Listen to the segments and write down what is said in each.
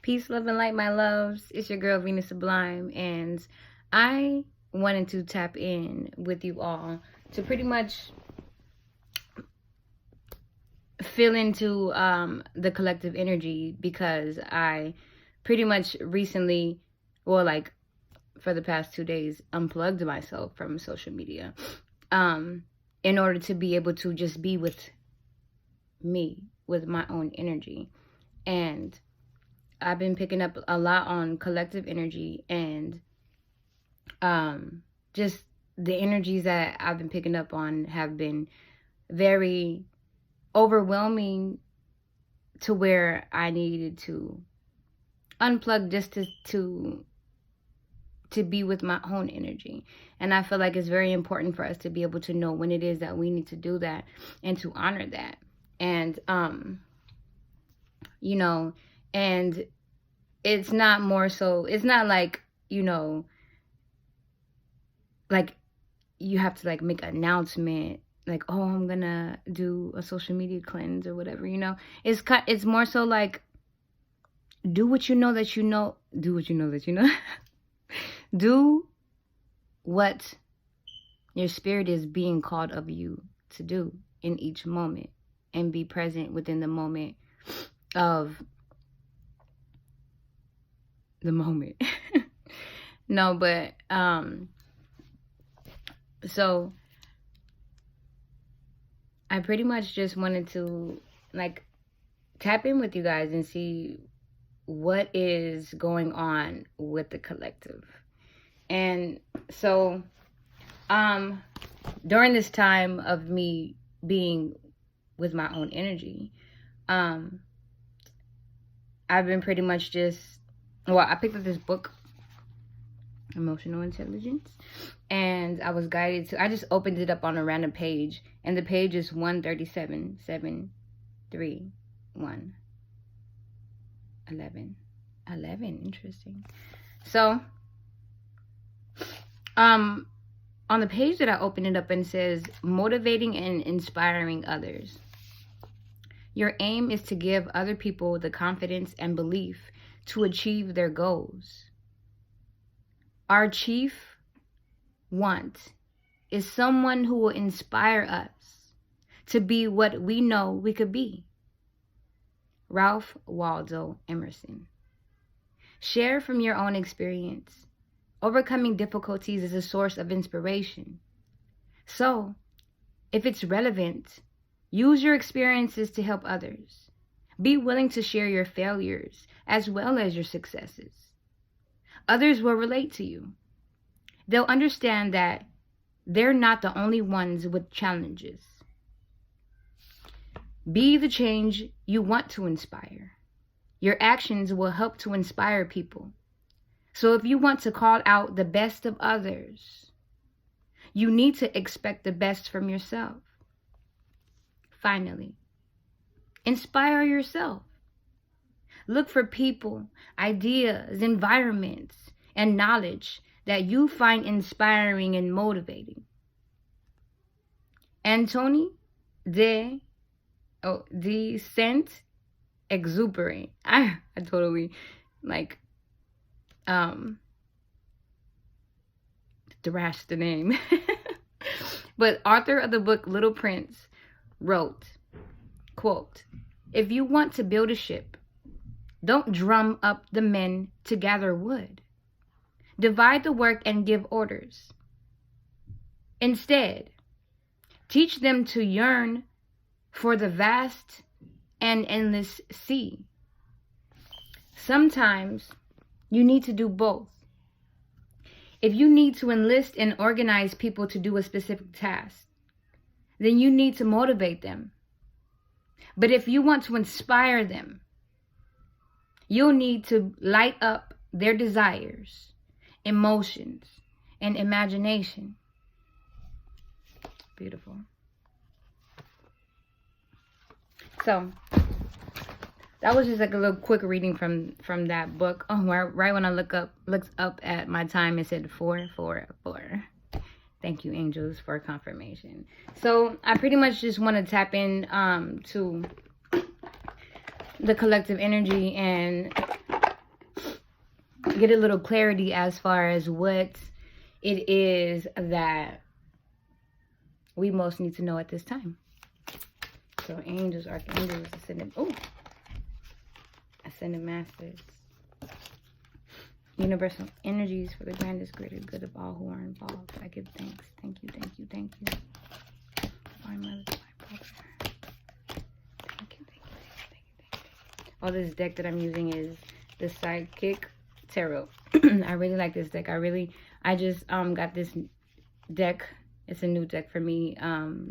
Peace, love, and light, my loves. It's your girl, Venus Sublime, and I wanted to tap in with you all to pretty much feel into the collective energy, because I pretty much recently, well, like for the past 2 days, unplugged myself from social media in order to be able to just be with me, with my own energy. And I've been picking up a lot on collective energy, and just the energies that I've been picking up on have been very overwhelming, to where I needed to unplug just to be with my own energy. And I feel like it's very important for us to be able to know when it is that we need to do that and to honor that. And you know, and it's not more so, it's not like, like you have to like make an announcement like, oh, I'm gonna do a social media cleanse or whatever. It's more so like, do what you know that you know, do what you know that you know. Do what your spirit is being called of you to do in each moment, and be present within the moment of the moment. No, but so I pretty much just wanted to like tap in with you guys and see what is going on with the collective. And so during this time of me being with my own energy, I've been pretty much I picked up this book, Emotional Intelligence, and I was guided to, I just opened it up on a random page, and the page is 137, 731 11. Interesting. So on the page that I opened it up, and says motivating and inspiring others. Your aim is to give other people the confidence and belief to achieve their goals. Our chief want is someone who will inspire us to be what we know we could be. Ralph Waldo Emerson. Share from your own experience. Overcoming difficulties is a source of inspiration. So, if it's relevant, use your experiences to help others. Be willing to share your failures as well as your successes. Others will relate to you. They'll understand that they're not the only ones with challenges. Be the change you want to inspire. Your actions will help to inspire people. So if you want to call out the best of others, you need to expect the best from yourself. Finally, inspire yourself. Look for people, ideas, environments, and knowledge that you find inspiring and motivating. Anthony de Saint-Exupéry. I totally thrashed the name. But author of the book Little Prince wrote, quote, "If you want to build a ship, don't drum up the men to gather wood. Divide the work and give orders. Instead, teach them to yearn for the vast and endless sea. Sometimes you need to do both. If you need to enlist and organize people to do a specific task, then you need to motivate them. But if you want to inspire them, you'll need to light up their desires, emotions, and imagination." Beautiful. So that was just like a little quick reading from that book. Oh, right when I looked up at my time, it said 444. Thank you, angels, for confirmation. So I pretty much just want to tap in to the collective energy and get a little clarity as far as what it is that we most need to know at this time. So angels, archangels, ascended masters, universal energies for the grandest, greater good of all who are involved. I give thanks. Thank you, thank you, thank you. My mother, my brother. Thank you, thank you, thank you, thank you. Oh, this deck that I'm using is the Psychic Tarot. I really like this deck. I just got this deck. It's a new deck for me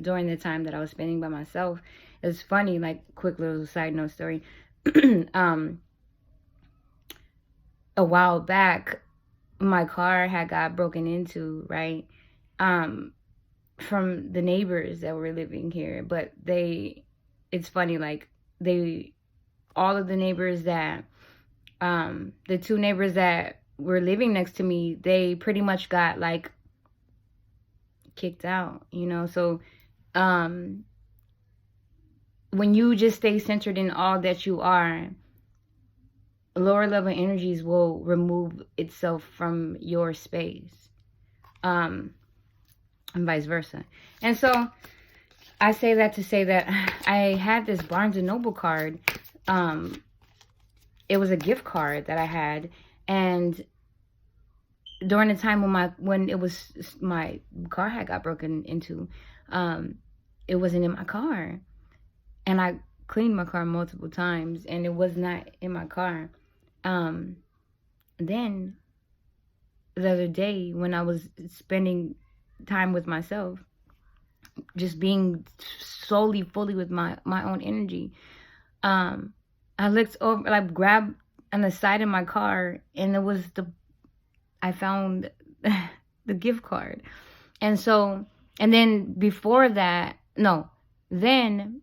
during the time that I was spending by myself. It's funny, like, quick little side note story. A while back, my car had got broken into, right? From the neighbors that were living here. But it's funny, like, all of the neighbors that, the two neighbors that were living next to me, they pretty much got, like, kicked out, you know? So, when you just stay centered in all that you are, lower level energies will remove itself from your space, and vice versa. And so I say that to say that I had this Barnes & Noble card. It was a gift card that I had, and during the time when my car had got broken into, it wasn't in my car, and I cleaned my car multiple times, and it was not in my car. Then the other day, when I was spending time with myself, just being solely fully with my own energy, I looked over, like, grabbed on the side of my car, and it was I found the gift card. And so, and then before that, then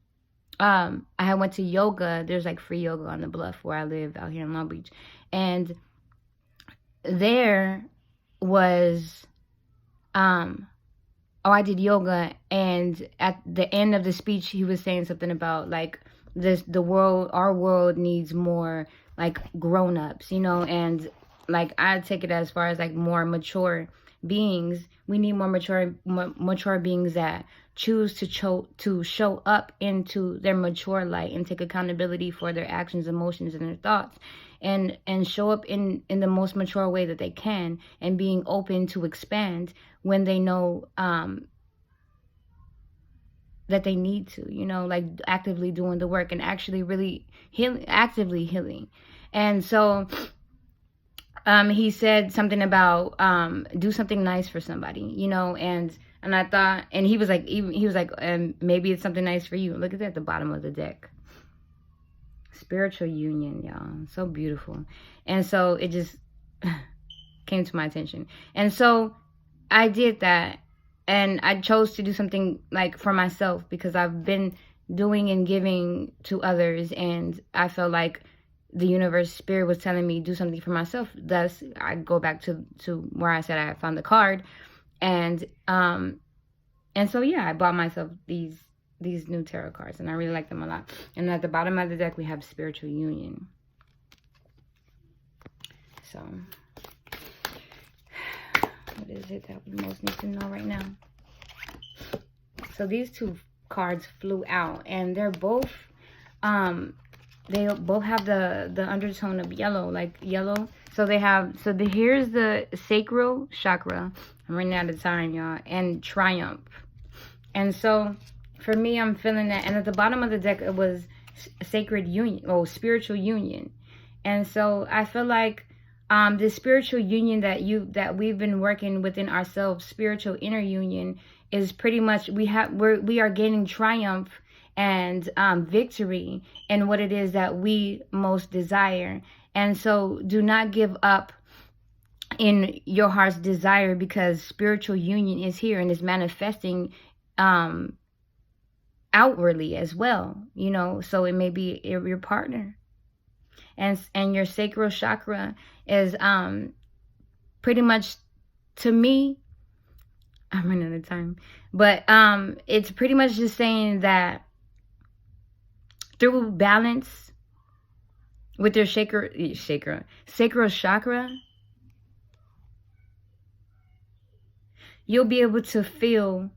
I went to yoga. There's like free yoga on the Bluff where I live out here in Long Beach. And there was, I did yoga, and at the end of the speech, he was saying something about, like, our world needs more, like, grown-ups, you know, and, like, I take it as far as, like, more mature beings. We need more mature beings that choose to show up into their mature light and take accountability for their actions, emotions, and their thoughts, and show up in the most mature way that they can, and being open to expand when they know that they need to, you know, like, actively doing the work and actually really actively healing. And so he said something about do something nice for somebody, you know, and I thought, and he was like, maybe it's something nice for you. Look at that at the bottom of the deck. Spiritual union, y'all. So beautiful. And so it just came to my attention. And so I did that, and I chose to do something, like, for myself, because I've been doing and giving to others, and I felt like the universe, spirit was telling me do something for myself. Thus, I go back to where I said I found the card, and so yeah, I bought myself these new tarot cards, and I really like them a lot. And at the bottom of the deck, we have spiritual union. So, what is it that we most need to know right now? So these two cards flew out, and they're both they both have the undertone of yellow, like yellow. So here's the sacral chakra. I'm running out of time, y'all. And triumph. And so for me, I'm feeling that. And at the bottom of the deck, it was sacred union, spiritual union. And so I feel like the spiritual union that we've been working within ourselves, spiritual inner union, is pretty much we are gaining triumph and victory in what it is that we most desire. And so do not give up in your heart's desire, because spiritual union is here and is manifesting outwardly as well, you know. So it may be your partner, and your sacral chakra is pretty much, to me, I'm running out of time, but it's pretty much just saying that through balance with your sacral chakra, you'll be able to feel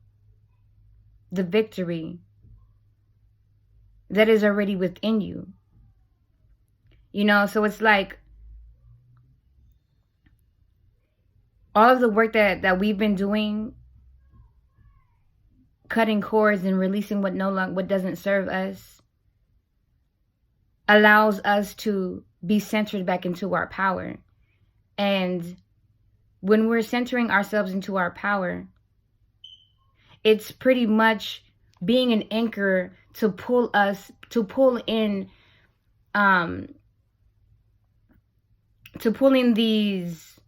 the victory that is already within you. You know, so it's like all of the work that we've been doing, cutting cords and releasing what doesn't serve us, allows us to be centered back into our power. And when we're centering ourselves into our power, it's pretty much being an anchor to pull in these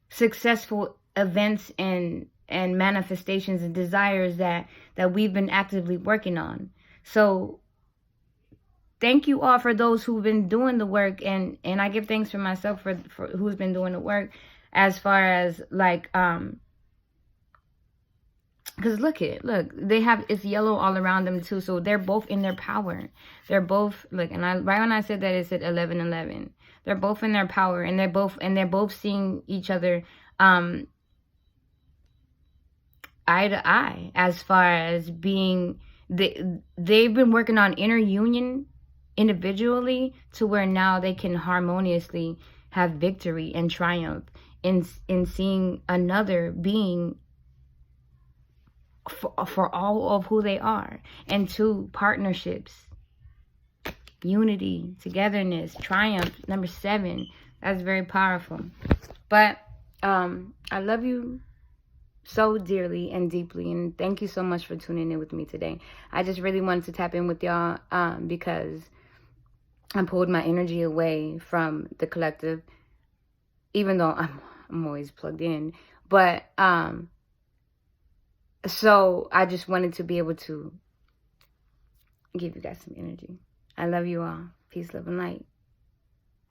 successful events and manifestations and desires that we've been actively working on. So thank you all for those who've been doing the work, and I give thanks for myself for who's been doing the work, as far as like because look, it's yellow all around them too, so they're both in their power. They're both, look, and right when I said that, it said 11:11. They're both in their power, and they're both seeing each other eye to eye, as far as being, they've been working on inner union individually to where now they can harmoniously have victory and triumph in seeing another being for all of who they are. And two, partnerships, unity, togetherness, triumph, number 7. That's very powerful. But I love you so dearly and deeply, and thank you so much for tuning in with me today. I just really wanted to tap in with y'all because I pulled my energy away from the collective, even though I'm always plugged in. But so I just wanted to be able to give you guys some energy. I love you all. Peace, love, and light.